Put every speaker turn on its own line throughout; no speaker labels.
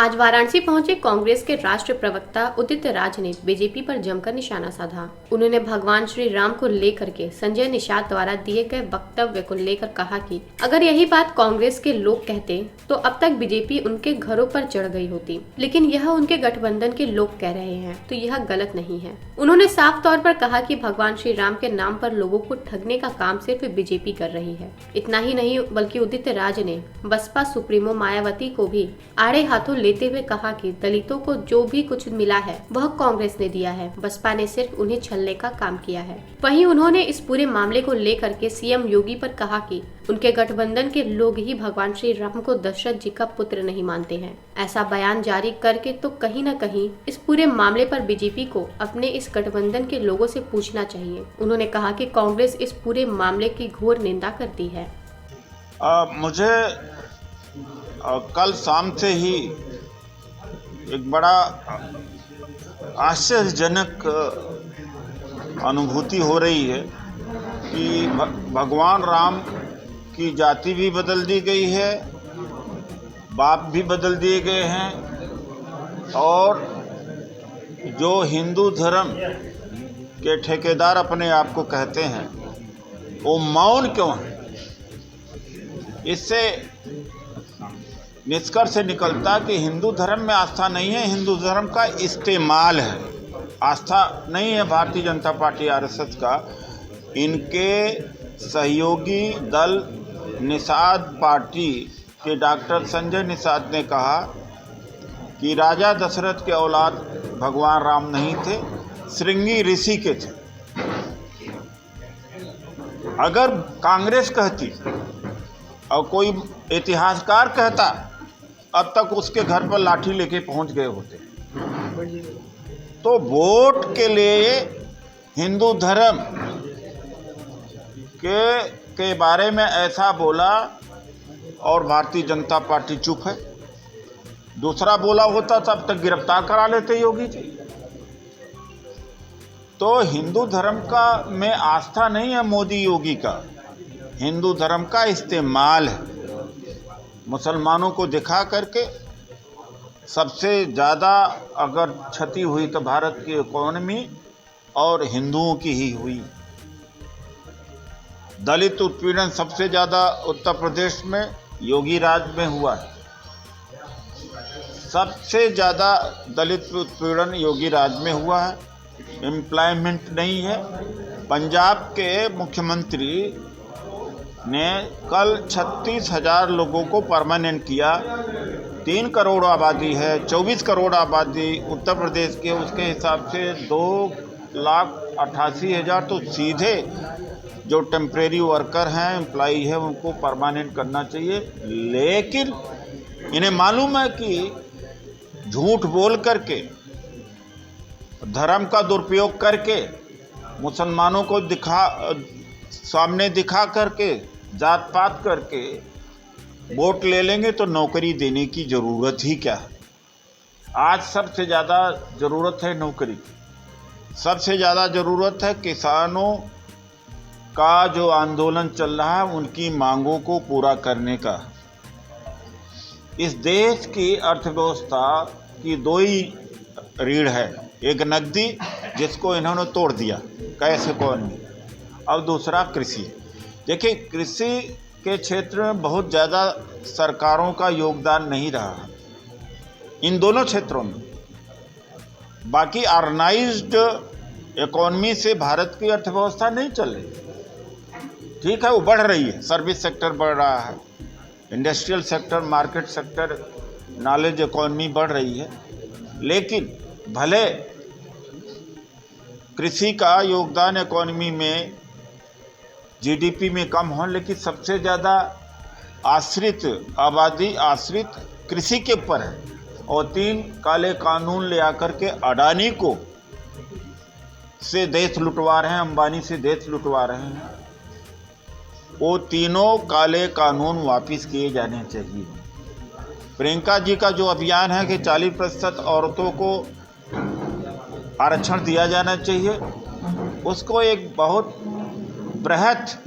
आज वाराणसी पहुंचे कांग्रेस के राष्ट्रीय प्रवक्ता उदित राज ने बीजेपी पर जमकर निशाना साधा। उन्होंने भगवान श्री राम को लेकर के संजय निषाद द्वारा दिए गए वक्तव्य को लेकर कहा कि अगर यही बात कांग्रेस के लोग कहते तो अब तक बीजेपी उनके घरों पर चढ़ गई होती, लेकिन यह उनके गठबंधन के लोग कह रहे हैं तो यह गलत नहीं है। उन्होंने साफ तौर पर कहा कि भगवान श्री राम के नाम पर लोगों को ठगने का काम सिर्फ बीजेपी कर रही है। इतना ही नहीं बल्कि उदित राज ने बसपा सुप्रीमो मायावती को भी आड़े हाथों लेते हुए कहा कि दलितों को जो भी कुछ मिला है वह कांग्रेस ने दिया है, बसपा ने सिर्फ उन्हें छलने का काम किया है। वहीं उन्होंने इस पूरे मामले को लेकर के सीएम योगी पर कहा कि उनके गठबंधन के लोग ही भगवान श्री राम को दशरथ जी का पुत्र नहीं मानते हैं। ऐसा बयान जारी करके तो कहीं न कहीं इस पूरे मामले पर बीजेपी को अपने इस गठबंधन के लोगों से पूछना चाहिए। उन्होंने कहा कि कांग्रेस इस पूरे मामले की घोर निंदा करती है।
मुझे कल शाम से ही एक बड़ा आश्चर्यजनक अनुभूति हो रही है कि भगवान राम की जाति भी बदल दी गई है, बाप भी बदल दिए गए हैं और जो हिंदू धर्म के ठेकेदार अपने आप को कहते हैं वो मौन क्यों है। इससे निष्कर्ष निकलता कि हिंदू धर्म में आस्था नहीं है, हिंदू धर्म का इस्तेमाल है। आस्था नहीं है भारतीय जनता पार्टी आरएसएस का। इनके सहयोगी दल निषाद पार्टी के डॉक्टर संजय निषाद ने कहा कि राजा दशरथ के औलाद भगवान राम नहीं थे, श्रृंगी ऋषि के थे। अगर कांग्रेस कहती और कोई इतिहासकार कहता अब तक उसके घर पर लाठी लेके पहुंच गए होते। तो वोट के लिए हिंदू धर्म के बारे में ऐसा बोला और भारतीय जनता पार्टी चुप है। दूसरा बोला होता तब तक गिरफ्तार करा लेते योगी जी। तो हिंदू धर्म का में आस्था नहीं है मोदी योगी का, हिंदू धर्म का इस्तेमाल है। मुसलमानों को दिखा करके सबसे ज़्यादा अगर क्षति हुई तो भारत की इकोनॉमी और हिंदुओं की ही हुई। दलित उत्पीड़न सबसे ज़्यादा उत्तर प्रदेश में योगी राज में हुआ है। सबसे ज़्यादा दलित उत्पीड़न योगी राज में हुआ है। एम्प्लॉयमेंट नहीं है। पंजाब के मुख्यमंत्री ने कल 36,000 लोगों को परमानेंट किया। 3 करोड़ आबादी है, 24 करोड़ आबादी उत्तर प्रदेश के, उसके हिसाब से 2,88,000 तो सीधे जो टेम्परेरी वर्कर हैं, एम्प्लॉई है, उनको परमानेंट करना चाहिए। लेकिन इन्हें मालूम है कि झूठ बोल करके, धर्म का दुरुपयोग करके, मुसलमानों को सामने दिखा करके, जात पात करके वोट ले लेंगे तो नौकरी देने की ज़रूरत ही क्या है। आज सबसे ज़्यादा ज़रूरत है नौकरी की। सबसे ज़्यादा ज़रूरत है किसानों का जो आंदोलन चल रहा है उनकी मांगों को पूरा करने का। इस देश की अर्थव्यवस्था की 2 ही रीढ़ है, एक नकदी जिसको इन्होंने तोड़ दिया, कैश इकोनॉमी, और दूसरा कृषि। देखिए, कृषि के क्षेत्र में बहुत ज़्यादा सरकारों का योगदान नहीं रहा इन दोनों क्षेत्रों में। बाकी ऑर्गेनाइज्ड इकोनॉमी से भारत की अर्थव्यवस्था नहीं चल रही। ठीक है, वो बढ़ रही है, सर्विस सेक्टर बढ़ रहा है, industrial sector, market sector, knowledge economy बढ़ रही है। लेकिन भले कृषि का योगदान इकोनॉमी में, जीडीपी में कम हो, लेकिन सबसे ज़्यादा आबादी आश्रित कृषि के ऊपर है। और 3 काले कानून ले आकर के अडानी को से देश लुटवा रहे हैं, अंबानी से देश लुटवा रहे हैं। वो तीनों काले कानून वापस किए जाने चाहिए। प्रियंका जी का जो अभियान है कि 40% औरतों को आरक्षण दिया जाना चाहिए, उसको एक बहुत बृहत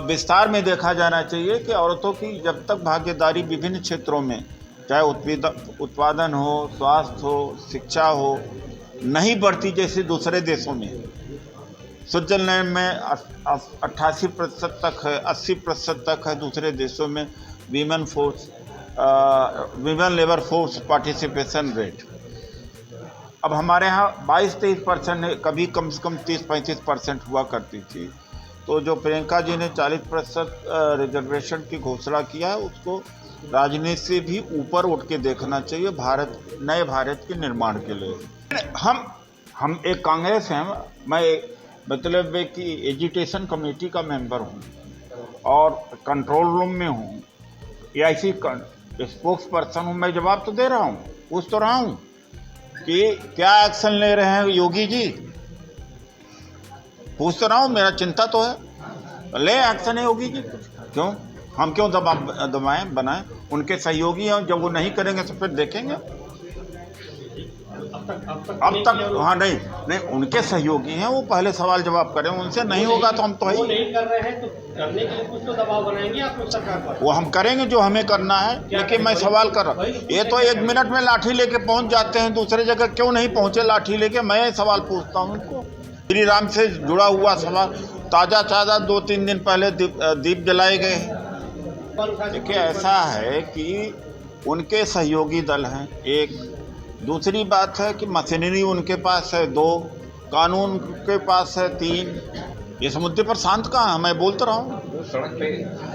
विस्तार में देखा जाना चाहिए कि औरतों की जब तक भागीदारी विभिन्न क्षेत्रों में चाहे उत्पादन हो, स्वास्थ्य हो, शिक्षा हो, नहीं बढ़ती जैसे दूसरे देशों में। स्विट्जरलैंड में 88% तक है, 80% तक है। दूसरे देशों में women labour force participation rate अब हमारे यहाँ 22-23% है, कभी कम से कम 30-35% हुआ करती थी। तो जो प्रियंका जी ने 40% रिजर्वेशन की घोषणा किया है, उसको राजनीति से भी ऊपर उठ के देखना चाहिए नए भारत के निर्माण के लिए। हम एक कांग्रेस हैं, मैं मतलब कि एजुकेशन कमेटी का मेंबर हूँ और कंट्रोल रूम में हूँ, ऐसी स्पोक्स पर्सन हूँ। मैं जवाब तो दे रहा हूँ, पूछ तो रहा हूँ कि क्या एक्शन ले रहे हैं योगी जी, पूछ तो रहा हूँ, मेरा चिंता तो है। ले एक्शन है योगी जी, क्यों हम क्यों दबाएं बनाएं? उनके सहयोगी हैं, जब वो नहीं करेंगे तो फिर देखेंगे। अब तक हाँ नहीं उनके सहयोगी हैं, वो पहले सवाल जवाब करें, उनसे नहीं होगा तो हम तो
वो नहीं कर रहे हैं तो करने के लिए कुछ तो दबाव बनाएंगे आप लोग सरकार पर।
वो हम करेंगे जो हमें करना है, लेकिन मैं सवाल कर रहा हूँ, ये तो 1 मिनट में लाठी लेके पहुंच जाते हैं, दूसरे जगह क्यों नहीं पहुंचे लाठी लेके? मैं सवाल पूछता हूँ उनको। श्री राम से जुड़ा हुआ सवाल, ताज़ा 2-3 दिन पहले दीप जलाए गए। देखिए ऐसा है कि उनके सहयोगी दल हैं, एक दूसरी बात है कि मशीनरी उनके पास है 2, कानून के पास है 3। इस मुद्दे पर शांत कहाँ है? मैं बोलता रहा हूँ,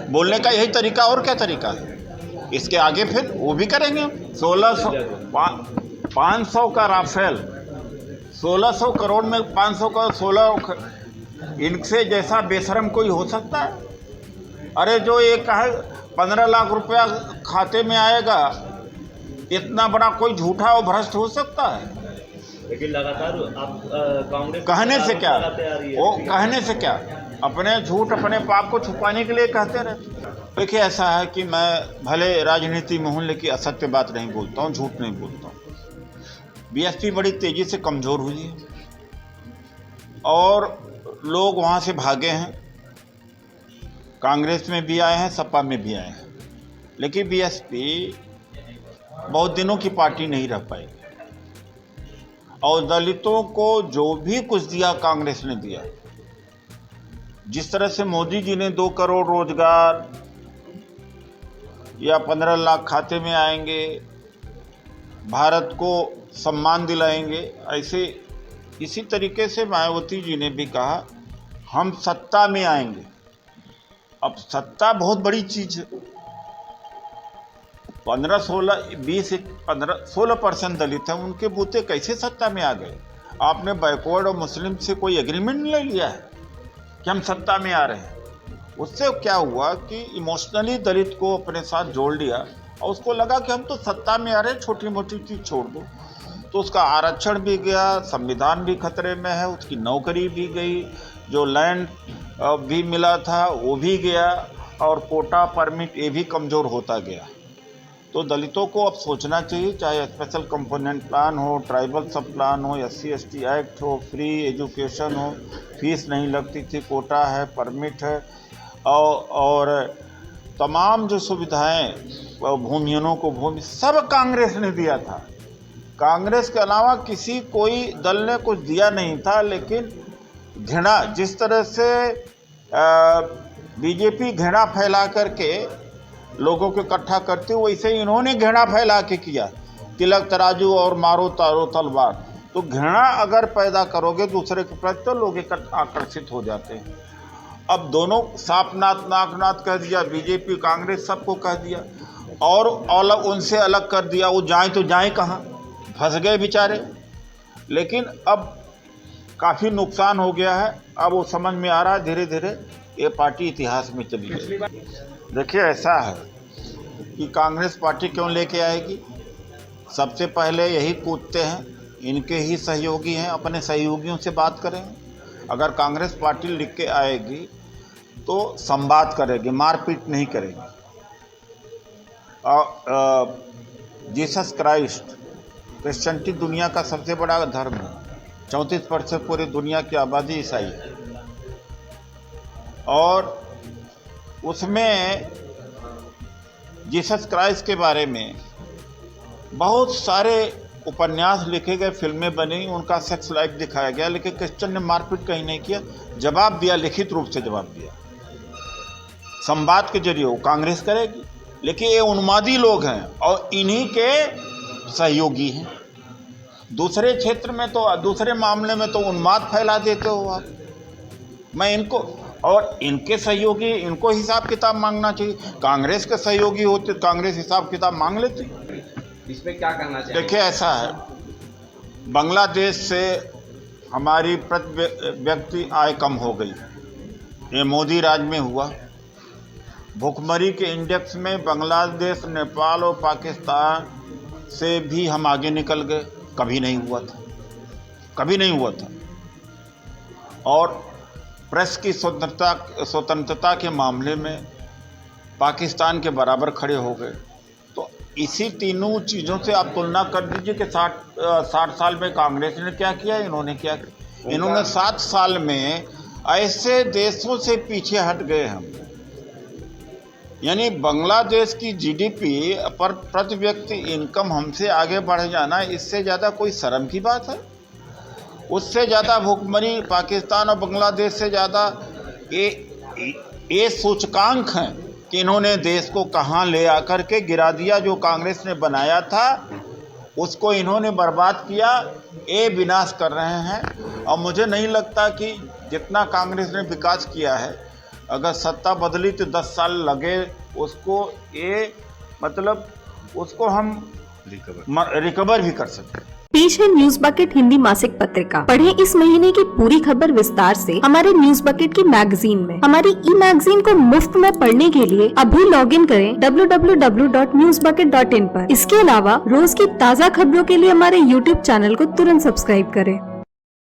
बोलने का यही तरीका, और क्या तरीका है? इसके आगे फिर वो भी करेंगे। 500 का राफेल, 1600 करोड़ में 500 का 16, इनसे जैसा बेशरम कोई हो सकता है? अरे जो एक है 15 लाख रुपया खाते में आएगा, इतना बड़ा कोई झूठा और भ्रष्ट हो सकता है?
लेकिन लगातार आप कांग्रेस
कहने से क्या, वो कहने से क्या, अपने झूठ अपने पाप को छुपाने के लिए कहते रहते। देखिए ऐसा है कि मैं भले राजनीति में हूँ, लेकिन असत्य बात नहीं बोलता हूँ, झूठ नहीं बोलता हूँ। बीएसपी बड़ी तेजी से कमज़ोर हुई है और लोग वहाँ से भागे हैं, कांग्रेस में भी आए हैं, सपा में भी आए हैं, लेकिन बीएसपी बहुत दिनों की पार्टी नहीं रह पाएगी। और दलितों को जो भी कुछ दिया कांग्रेस ने दिया, जिस तरह से मोदी जी ने 2 करोड़ रोजगार या 15 लाख खाते में आएंगे, भारत को सम्मान दिलाएंगे, ऐसे इसी तरीके से मायावती जी ने भी कहा हम सत्ता में आएंगे। अब सत्ता बहुत बड़ी चीज़ है। 16% दलित हैं, उनके बूते कैसे सत्ता में आ गए? आपने बैकवर्ड और मुस्लिम से कोई एग्रीमेंट नहीं लिया है कि हम सत्ता में आ रहे हैं। उससे क्या हुआ कि इमोशनली दलित को अपने साथ जोड़ लिया और उसको लगा कि हम तो सत्ता में आ रहे हैं, छोटी मोटी चीज़ छोड़ दो। तो उसका आरक्षण भी गया, संविधान भी खतरे में है, उसकी नौकरी भी गई, जो लैंड भी मिला था वो भी गया, और कोटा परमिट ये भी कमज़ोर होता गया। तो दलितों को अब सोचना चाहिए, चाहे स्पेशल कंपोनेंट प्लान हो, ट्राइबल सब प्लान हो, SC/ST एक्ट हो, फ्री एजुकेशन हो, फीस नहीं लगती थी, कोटा है, परमिट है, और तमाम जो सुविधाएं भूमिहीनों को भूमि, सब कांग्रेस ने दिया था। कांग्रेस के अलावा किसी कोई दल ने कुछ दिया नहीं था। लेकिन घृणा, जिस तरह से बीजेपी घृणा फैला करके लोगों को इकट्ठा करते, वैसे इन्होंने घृणा फैला के किया, तिलक तराजू और मारो तारो तलवार। तो घृणा अगर पैदा करोगे दूसरे के प्रति, तो लोग आकर्षित हो जाते हैं। अब दोनों साफ नाक कह दिया, बीजेपी कांग्रेस सबको कह दिया, और अलग उनसे अलग कर दिया। वो जाए तो जाए कहाँ, फंस गए बेचारे। लेकिन अब काफ़ी नुकसान हो गया है। अब वो समझ में आ रहा है धीरे धीरे ये पार्टी इतिहास में चली गई। देखिए ऐसा है कि कांग्रेस पार्टी क्यों लेके आएगी? सबसे पहले यही कूदते हैं, इनके ही सहयोगी हैं, अपने सहयोगियों से बात करेंगे। अगर कांग्रेस पार्टी लिख के आएगी तो संवाद करेगी, मारपीट नहीं करेगी। जीसस क्राइस्ट, क्रिश्चियनिटी दुनिया का सबसे बड़ा धर्म है। 34% पूरी दुनिया की आबादी ईसाई है, और उसमें जीसस क्राइस्ट के बारे में बहुत सारे उपन्यास लिखे गए, फिल्में बनी, उनका सेक्स लाइफ दिखाया गया, लेकिन क्रिश्चियन ने मारपीट कहीं नहीं किया। जवाब दिया, लिखित रूप से जवाब दिया, संवाद के जरिए। वो कांग्रेस करेगी, लेकिन ये उन्मादी लोग हैं और इन्हीं के सहयोगी हैं। दूसरे क्षेत्र में तो, दूसरे मामले में तो उन्माद फैला देते हो आप। मैं इनको और इनके सहयोगी, इनको हिसाब किताब मांगना चाहिए। कांग्रेस के सहयोगी होते, कांग्रेस हिसाब किताब मांग लेती।
इस पे क्या करना चाहिए?
देखिए, ऐसा है, बांग्लादेश से हमारी प्रति व्यक्ति आय कम हो गई। ये मोदी राज में हुआ। भुखमरी के इंडेक्स में बांग्लादेश, नेपाल और पाकिस्तान से भी हम आगे निकल गए। कभी नहीं हुआ था, कभी नहीं हुआ था। और प्रेस की स्वतंत्रता के मामले में पाकिस्तान के बराबर खड़े हो गए। तो इसी तीनों चीज़ों से आप तुलना कर दीजिए कि 60 साल में कांग्रेस ने क्या किया, इन्होंने क्या किया। इन्होंने 7 साल में ऐसे देशों से पीछे हट गए हम। यानी बांग्लादेश की जीडीपी पर प्रति व्यक्ति इनकम हमसे आगे बढ़ जाना, इससे ज़्यादा कोई शर्म की बात है? उससे ज़्यादा भुखमरी पाकिस्तान और बांग्लादेश से ज़्यादा ये सूचकांक हैं कि इन्होंने देश को कहाँ ले आकर के गिरा दिया। जो कांग्रेस ने बनाया था उसको इन्होंने बर्बाद किया। ये विनाश कर रहे हैं। और मुझे नहीं लगता कि जितना कांग्रेस ने विकास किया है, अगर सत्ता बदली तो 10 साल लगे उसको, ये मतलब उसको हम रिकवर भी कर सकते हैं।
पेश है न्यूज बकेट हिंदी मासिक पत्रिका। पढ़ें इस महीने की पूरी खबर विस्तार से हमारे न्यूज बकेट की मैगजीन में। हमारी ई मैगजीन को मुफ्त में पढ़ने के लिए अभी लॉगिन करें www.newsbucket.in पर। इसके अलावा रोज की ताज़ा खबरों के लिए हमारे YouTube चैनल को तुरंत सब्सक्राइब करें।